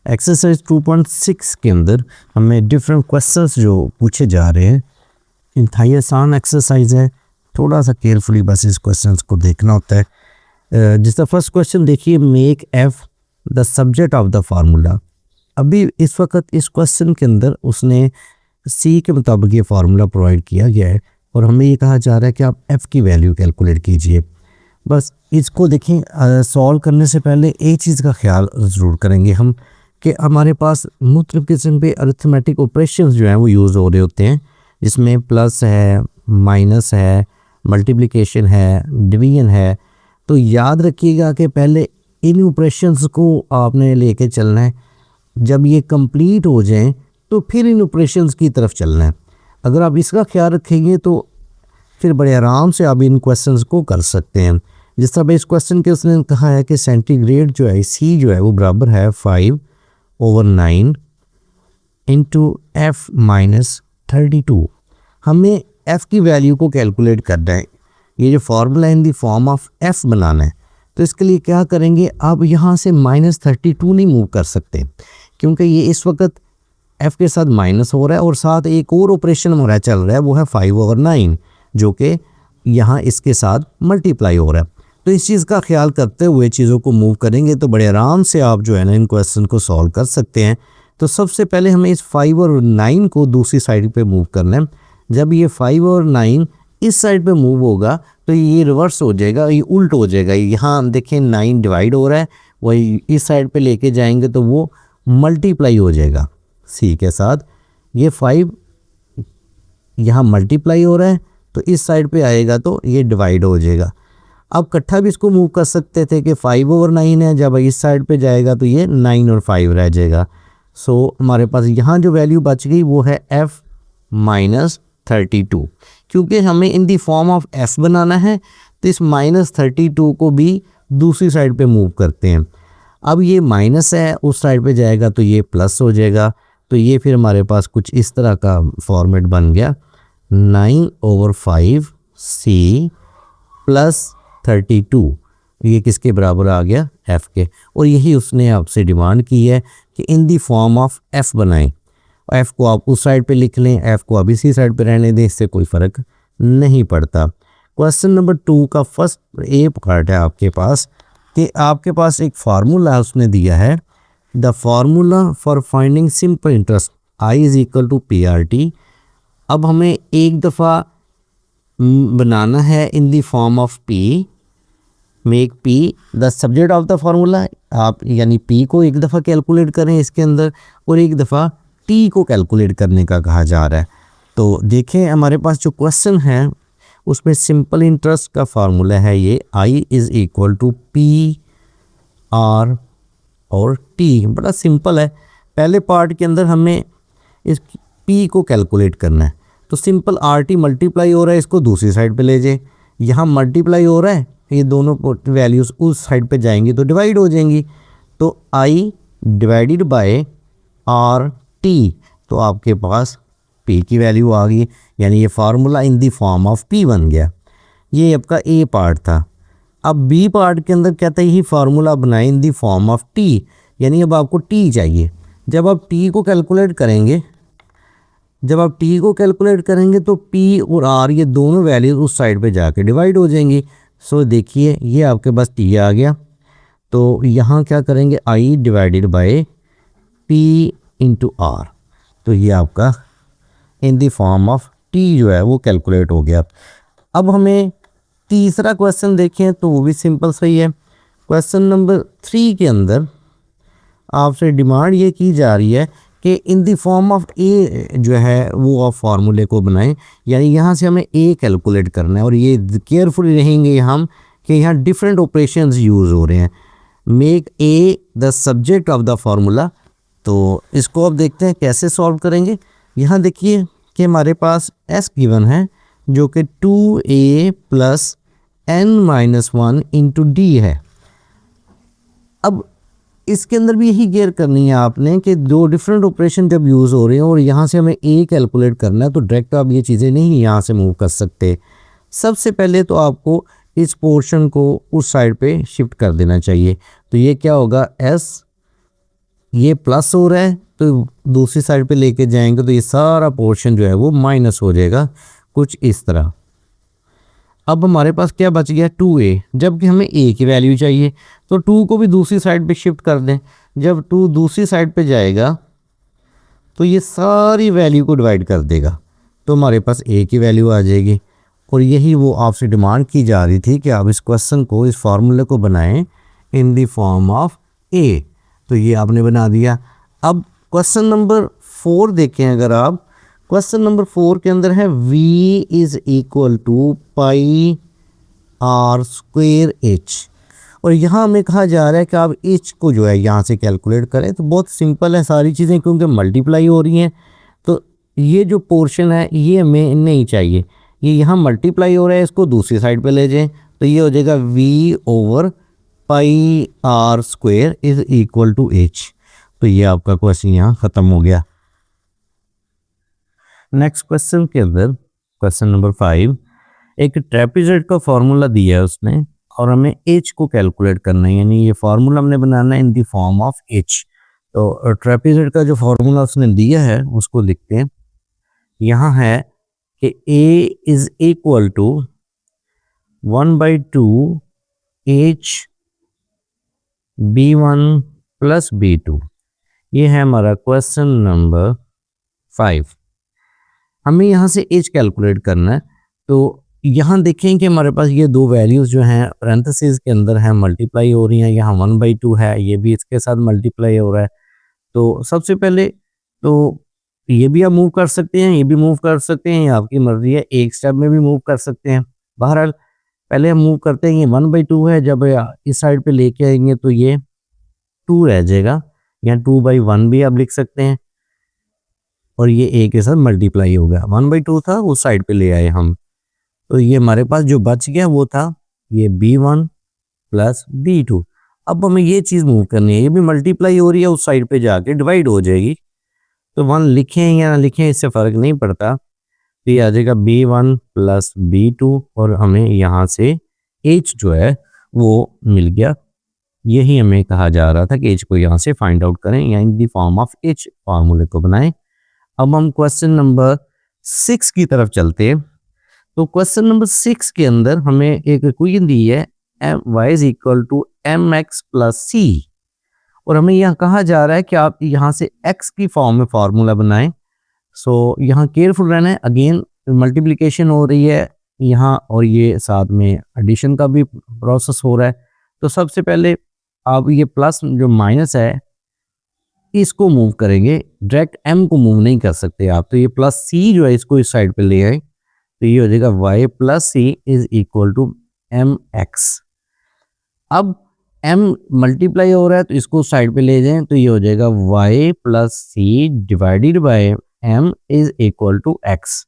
Exercise 2.6 के अंदर हमें डिफरेंट क्वेश्चंस जो पूछे जा रहे हैं, इंतहाई आसान एक्सरसाइज है। थोड़ा सा केयरफुली बस इस क्वेश्चंस को देखना होता है। जिसका फर्स्ट क्वेश्चन देखिए, make F the subject of the formula. अभी इस वक्त इस क्वेश्चन के अंदर उसने सी के मुताबिक ये फार्मूला प्रोवाइड किया गया है और हमें ये कहा जा रहा है कि आप एफ़ की वैल्यू कैलकुलेट कीजिए। बस इसको देखें, सॉल्व करने से पहले एक चीज़ का ख्याल ज़रूर करेंगे हम कि हमारे पास मुख्तलिफ़ किस्म के अरिथमेटिक ऑपरेशंस जो हैं वो यूज़ हो रहे होते हैं, जिसमें प्लस है, माइनस है, मल्टीप्लिकेशन है, डिवीजन है। तो याद रखिएगा कि पहले इन ऑपरेशंस को आपने लेके चलना है। जब ये कंप्लीट हो जाएं तो फिर इन ऑपरेशंस की तरफ चलना है। अगर आप इसका ख्याल रखेंगे तो फिर बड़े आराम से आप इन क्वेश्चंस को कर सकते हैं। जिस तरह इस क्वेश्चन के उसने कहा है कि सेंटीग्रेड जो है सी जो है वो बराबर है 5/9 इंटू एफ माइनस 32। हमें एफ़ की वैल्यू को कैलकुलेट करना है। ये जो formula in the form of F बनाना है, तो इसके लिए क्या करेंगे, आप यहाँ से -32 नहीं मूव कर सकते, क्योंकि ये इस वक्त एफ़ के साथ माइनस हो रहा है और साथ एक और ऑपरेशन हमारा चल रहा है, वो है 5/9 जो कि यहाँ इसके साथ मल्टीप्लाई हो रहा है। तो इस चीज़ का ख्याल करते हुए चीज़ों को मूव करेंगे तो बड़े आराम से आप जो है ना इन क्वेश्चन को सॉल्व कर सकते हैं। तो सबसे पहले हमें इस 5 और 9 को दूसरी साइड पे मूव करना है। जब ये 5 और 9 इस साइड पे मूव होगा तो ये रिवर्स हो जाएगा, ये उल्ट हो जाएगा। यहाँ देखें 9 डिवाइड हो रहा है, वही इस साइड पे लेके जाएंगे तो वो मल्टीप्लाई हो जाएगा सी के साथ। ये 5 यहाँ मल्टीप्लाई हो रहा है तो इस साइड पे आएगा तो ये डिवाइड हो जाएगा। अब इकट्ठा भी इसको मूव कर सकते थे कि 5/9 है, जब इस साइड पे जाएगा तो ये 9 और 5 रह जाएगा। सो हमारे पास यहाँ जो वैल्यू बच गई वो है एफ़ माइनस 32। क्योंकि हमें in the form of F बनाना है तो इस -32 को भी दूसरी साइड पे मूव करते हैं। अब ये माइनस है, उस साइड पे जाएगा तो ये प्लस हो जाएगा। तो ये फिर हमारे पास कुछ इस तरह का फॉर्मेट बन गया, 9/5 सी प्लस 32। ये किसके बराबर आ गया, एफ़ के। और यही उसने आपसे डिमांड की है कि इन दी फॉर्म ऑफ एफ़ बनाएं। एफ़ को आप उस साइड पे लिख लें, एफ़ को आप इसी साइड पे रहने दें, इससे कोई फ़र्क नहीं पड़ता। क्वेश्चन नंबर 2 का फर्स्ट ए पार्ट है आपके पास कि आपके पास एक फार्मूला उसने दिया है, the formula for finding simple interest I is equal to PRT। अब हमें एक दफ़ा बनाना है in the form of P, make P the subject of the formula. आप यानी P को एक दफ़ा कैलकुलेट करें इसके अंदर और एक दफ़ा T को कैलकुलेट करने का कहा जा रहा है। तो देखें हमारे पास जो क्वेश्चन है उसमें सिंपल इंटरेस्ट का फार्मूला है ये I is equal to PR और T। बड़ा सिंपल है। पहले पार्ट के अंदर हमें इस P को कैलकुलेट करना है, तो सिंपल RT मल्टीप्लाई हो रहा है, इसको दूसरी साइड पे ले जाए। यहाँ मल्टीप्लाई हो रहा है, ये दोनों वैल्यूज़ उस साइड पे जाएंगी तो डिवाइड हो जाएंगी। तो I डिवाइडेड बाय RT, तो आपके पास P की वैल्यू आ गई, यानी ये formula in the form of P बन गया। ये आपका ए पार्ट था। अब बी पार्ट के अंदर कहते हैं ही फार्मूला बनाए इन दी फॉर्म ऑफ T, यानी अब आपको T चाहिए। जब आप T को कैलकुलेट करेंगे तो P और R ये दोनों वैल्यूज उस साइड पे जाके डिवाइड हो जाएंगी। सो देखिए ये आपके पास T आ गया। तो यहाँ क्या करेंगे, I divided by P into R, तो ये आपका इन दी फॉर्म ऑफ T जो है वो कैलकुलेट हो गया। अब हमें तीसरा क्वेश्चन देखें तो वो भी सिंपल सही है। क्वेश्चन नंबर 3 के अंदर आपसे डिमांड ये की जा रही है कि इन दी फॉर्म ऑफ ए जो है वो आप फार्मूले को बनाएं, यानी यहाँ से हमें ए कैलकुलेट करना है। और ये केयरफुली रहेंगे हम कि यहाँ डिफरेंट ऑपरेशंस यूज़ हो रहे हैं। Make a the subject of the formula, तो इसको अब देखते हैं कैसे सॉल्व करेंगे। यहाँ देखिए कि हमारे पास एस गिवन है जो कि 2a + n-1 इंटू डी है। अब इसके अंदर भी यही केयर करनी है आपने कि दो डिफरेंट ऑपरेशन जब यूज़ हो रहे हैं और यहाँ से हमें ए कैलकुलेट करना है, तो डायरेक्ट आप ये चीज़ें नहीं यहाँ से मूव कर सकते। सबसे पहले तो आपको इस पोर्शन को उस साइड पे शिफ्ट कर देना चाहिए। तो ये क्या होगा, एस ये प्लस हो रहा है तो दूसरी साइड पे लेके जाएंगे तो ये सारा पोर्शन जो है वो माइनस हो जाएगा, कुछ इस तरह। अब हमारे पास क्या बच गया 2a, जबकि हमें a की वैल्यू चाहिए तो 2 को भी दूसरी साइड पे शिफ्ट कर दें। जब 2 दूसरी साइड पे जाएगा तो ये सारी वैल्यू को डिवाइड कर देगा, तो हमारे पास a की वैल्यू आ जाएगी। और यही वो आपसे डिमांड की जा रही थी कि आप इस क्वेश्चन को, इस फार्मूले को बनाएं in the form of a, तो ये आपने बना दिया। अब क्वेश्चन नंबर 4 देखें, अगर आप क्वेश्चन नंबर 4 के अंदर है v is equal to pi r square h, और यहाँ हमें कहा जा रहा है कि आप एच को जो है यहाँ से कैलकुलेट करें। तो बहुत सिंपल है सारी चीज़ें, क्योंकि मल्टीप्लाई हो रही हैं तो ये जो पोर्शन है ये हमें नहीं चाहिए, ये यहाँ मल्टीप्लाई हो रहा है, इसको दूसरी साइड पे ले जाएं तो ये हो जाएगा v over pi r square is equal to h. तो ये आपका क्वेश्चन यहाँ ख़त्म हो गया। नेक्स्ट क्वेश्चन के अंदर क्वेश्चन नंबर 5, एक ट्रेपेजॉइड का फॉर्मूला दिया है उसने और हमें एच को कैलकुलेट करना है, यानी ये फार्मूला हमने बनाना है in the form of H. तो ट्रेपेजॉइड का जो फार्मूला उसने दिया है उसको लिखते हैं। यहाँ है कि a is equal to 1/2 h b1 plus b2। ये है हमारा क्वेश्चन नंबर 5। हमें यहाँ से h कैलकुलेट करना है, तो यहाँ देखें कि हमारे पास ये दो वैल्यूज़ जो हैं पैरेंथेसिस के अंदर हैं, मल्टीप्लाई हो रही हैं। यहाँ 1/2 है, ये भी इसके साथ मल्टीप्लाई हो रहा है। तो सबसे पहले तो ये भी आप मूव कर सकते हैं, ये भी मूव कर सकते हैं, ये आपकी मर्जी है, एक स्टेप में भी मूव कर सकते हैं। बहरहाल पहले हम मूव करते हैं, ये 1/2 है, जब इस साइड पे लेके आएंगे तो ये 2 रह जाएगा, या 2/1 भी आप लिख सकते हैं, और ये a के साथ मल्टीप्लाई हो गया। 1/2 था, उस साइड पे ले आए हम, तो ये हमारे पास जो बच गया वो था ये b1 प्लस b2। अब हमें ये चीज़ मूव करनी है, ये भी मल्टीप्लाई हो रही है, उस साइड पे जाके डिवाइड हो जाएगी। तो 1 लिखें या ना लिखें इससे फ़र्क नहीं पड़ता, तो ये आ जाएगा b1 प्लस b2, और हमें यहाँ से h जो है वो मिल गया। यही हमें कहा जा रहा था कि h को यहाँ से फाइंड आउट करें या in the form of h फार्मूले को बनाएं। अब हम क्वेश्चन नंबर 6 की तरफ चलते हैं। तो क्वेश्चन नंबर 6 के अंदर हमें एक इक्वेशन दी है y is equal to mx plus c, और हमें यहाँ कहा जा रहा है कि आप यहाँ से x की फॉर्म में फार्मूला बनाएं। सो यहाँ केयरफुल रहना है, अगेन मल्टीप्लिकेशन हो रही है यहाँ, और ये साथ में एडिशन का भी प्रोसेस हो रहा है। तो सबसे पहले आप ये प्लस जो माइनस है इसको मूव करेंगे, डायरेक्ट m को मूव नहीं कर सकते आप, तो ये प्लस c जो है इसको इस साइड पे ले आए, तो ये हो जाएगा y plus c is equal to mx। अब m मल्टीप्लाई हो रहा है तो इसको साइड पे ले जाएं, तो ये हो जाएगा y plus c divided by m is equal to x।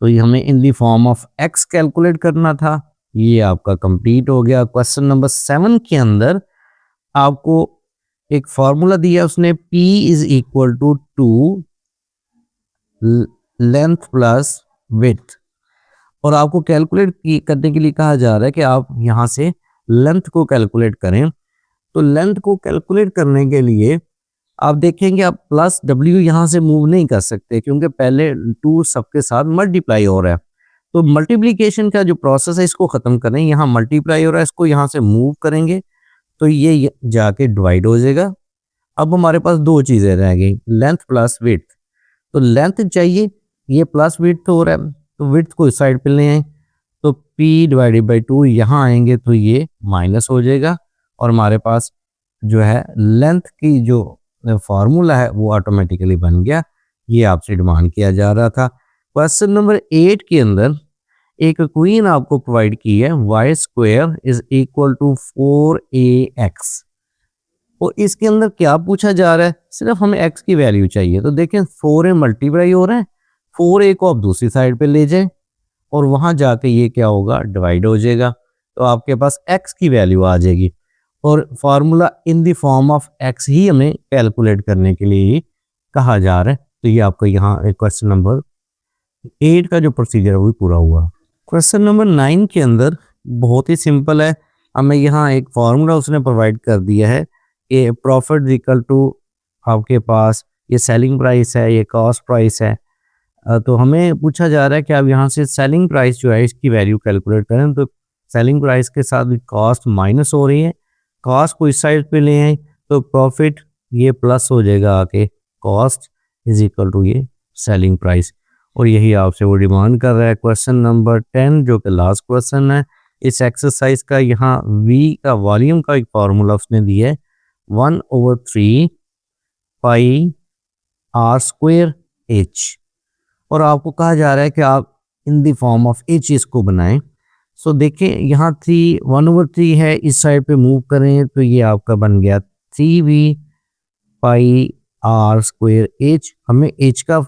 तो ये हमें in the form of x calculate करना था, ये आपका कंप्लीट हो गया। क्वेश्चन नंबर 7 के अंदर आपको एक फार्मूला दिया उसने, p is equal to 2 length plus width, और आपको कैलकुलेट करने के लिए कहा जा रहा है कि आप यहाँ से लेंथ को कैलकुलेट करें। तो लेंथ को कैलकुलेट करने के लिए आप देखेंगे आप प्लस w यहाँ से मूव नहीं कर सकते, क्योंकि पहले 2 सबके साथ मल्टीप्लाई हो रहा है। तो मल्टीप्लिकेशन का जो प्रोसेस है इसको ख़त्म करें, यहाँ मल्टीप्लाई हो रहा है, इसको यहाँ से मूव करेंगे तो ये जाके डिवाइड हो जाएगा। अब हमारे पास दो चीज़ें रह गई, लेंथ प्लस विड्थ। तो लेंथ चाहिए, ये प्लस विड्थ हो रहा है, तो विड्थ को इस साइड पे ले आए, तो p डिवाइडेड बाई 2 यहाँ आएंगे तो ये माइनस हो जाएगा, और हमारे पास जो है लेंथ की जो फार्मूला है वो ऑटोमेटिकली बन गया। ये आपसे डिमांड किया जा रहा था। क्वेश्चन नंबर 8 के अंदर एक क्वीन आपको प्रोवाइड की है, y square is equal to 4ax। और इसके अंदर क्या पूछा जा रहा है, सिर्फ हमें x की वैल्यू चाहिए। तो देखें 4a मल्टीप्लाई हो रहा है, 4a को आप दूसरी साइड पे ले जाएं और वहां जाके ये क्या होगा, डिवाइड हो जाएगा, तो आपके पास x की वैल्यू आ जाएगी। और formula in the form of x ही हमें कैलकुलेट करने के लिए कहा जा रहा है। तो ये आपको यहाँ क्वेश्चन नंबर 8 का जो प्रोसीजर है वो पूरा हुआ। क्वेश्चन नंबर 9 के अंदर बहुत ही सिंपल है, हमें यहाँ एक फार्मूला उसने प्रोवाइड कर दिया है कि प्रॉफिट इक्वल टू आपके पास ये सेलिंग प्राइस है, ये कॉस्ट प्राइस है। तो हमें पूछा जा रहा है कि आप यहाँ से सेलिंग प्राइस जो है इसकी वैल्यू कैलकुलेट करें। तो सेलिंग प्राइस के साथ कॉस्ट माइनस हो रही है, कॉस्ट को इस साइड पे ले आए तो प्रॉफिट ये प्लस हो जाएगा आके, कॉस्ट इज इक्वल टू ये सेलिंग प्राइस। और यही आपसे वो डिमांड कर रहा है। क्वेश्चन नंबर 10 जो कि लास्ट क्वेश्चन है इस एक्सरसाइज का, यहाँ V का वॉल्यूम का एक फार्मूला उसने दिया है 1/3 पाई आर स्क्वायर H, और आपको कहा जा रहा है कि आप in the form of H इसको बनाएं। सो देखें यहाँ 1/3 है, इस साइड पे मूव करें तो ये आपका बन गया 3V pi r square H। हमें H का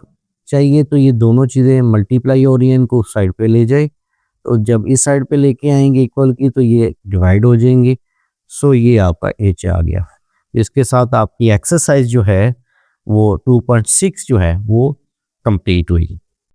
चाहिए तो ये दोनों चीज़ें मल्टीप्लाई हो रही हैं, इनको उस साइड पे ले जाए। तो जब इस साइड पे लेके आएंगे इक्वल की तो ये डिवाइड हो जाएंगे। सो ये आपका H आ गया। इसके साथ आपकी एक्सरसाइज जो है वो 2.6 जो है वो कंप्लीट हुई।